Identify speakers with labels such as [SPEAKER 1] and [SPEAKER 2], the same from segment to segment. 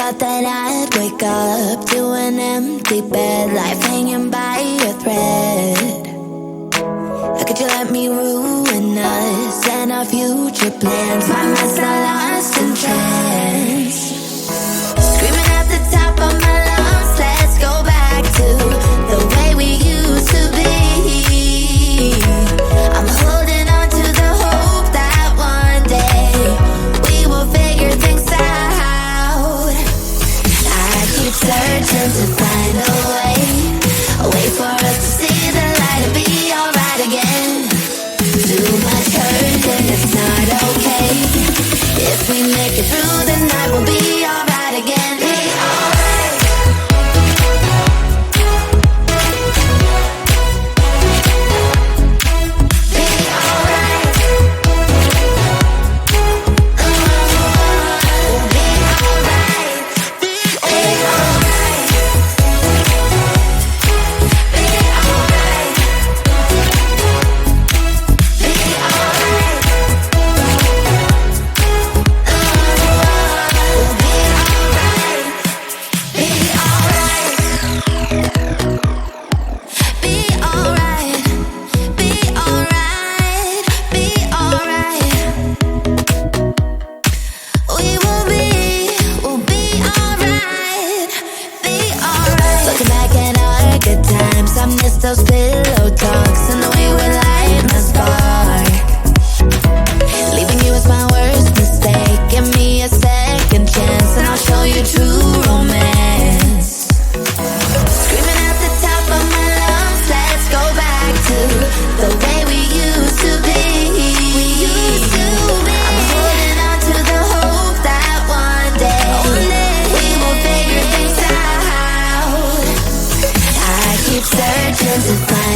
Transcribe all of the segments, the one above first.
[SPEAKER 1] thought that I'd wake up to an empty bed, life hanging by a thread. How could you let me ruin us and our future plans? My mind's not lost in trance. Screaming at the top of my lungs, let's go back to the way we used to be. I'm holding on to the hope that one day we will figure things out. I keep searching to find a way for us to see the light and be alright again. Too much hurt and it's not okay. If we make it through the night, we'll be alright again. Be alright. Be alright. We'll be alright. Be alright. Be alright. Be alright. We'll be alright. Be alright. Be alright. Be alright. Be alright. We'll be alright. Be alright. Looking back at our good times, I miss those pillow talks and the way we light my spark. Leaving you was my worst mistake. Give me a second chance and I'll show you true romance. Screaming at the top of my lungs, let's go back to the way we used to be. I'm holding on to the hope that one day we will figure things out. I keep searching to find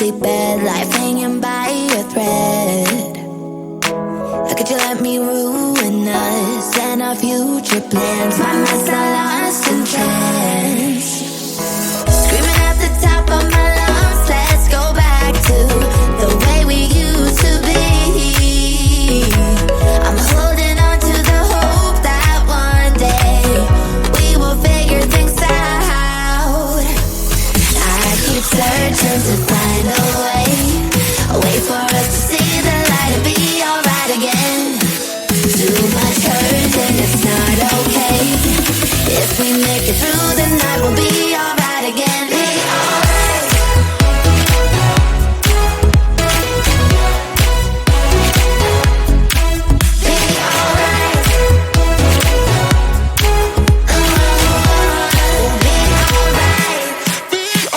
[SPEAKER 1] empty bed, life hanging by a thread. How could you let me ruin us and our future plans? My mind's not lost in trance. Screaming at the top of my lungs, let's go back to the way we used to be. I'm holding on to the hope that one day we will figure things out. I keep searching to find a way for us to see the light and be alright again. Too much hurt and it's not okay. If we make it through the night, we'll be alright again. Be alright. Be alright. We'll be alright. Be alright. Be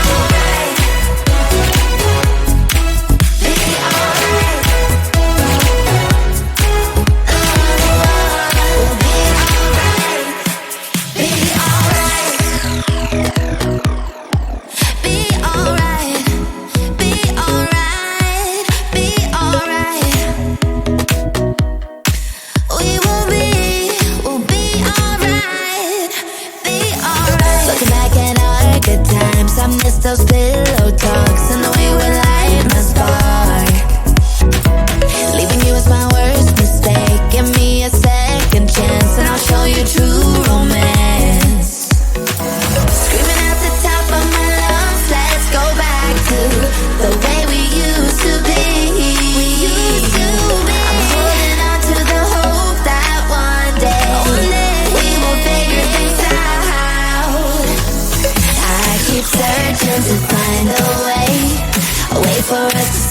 [SPEAKER 1] alright. Be alright. We'll be alright. Be alright. Be alright. Be alright. Be alright. We'll be alright. Be alright. Looking back at our good times, I miss those pillow talks and the way we light my spark. Leaving you was my worst mistake. Give me a second chance and I'll show you true romance. Screaming at the top of my lungs, let's go back to the way we used to be. I'm holding on to the hope that one day we will figure things out. I keep searching to find a way for us to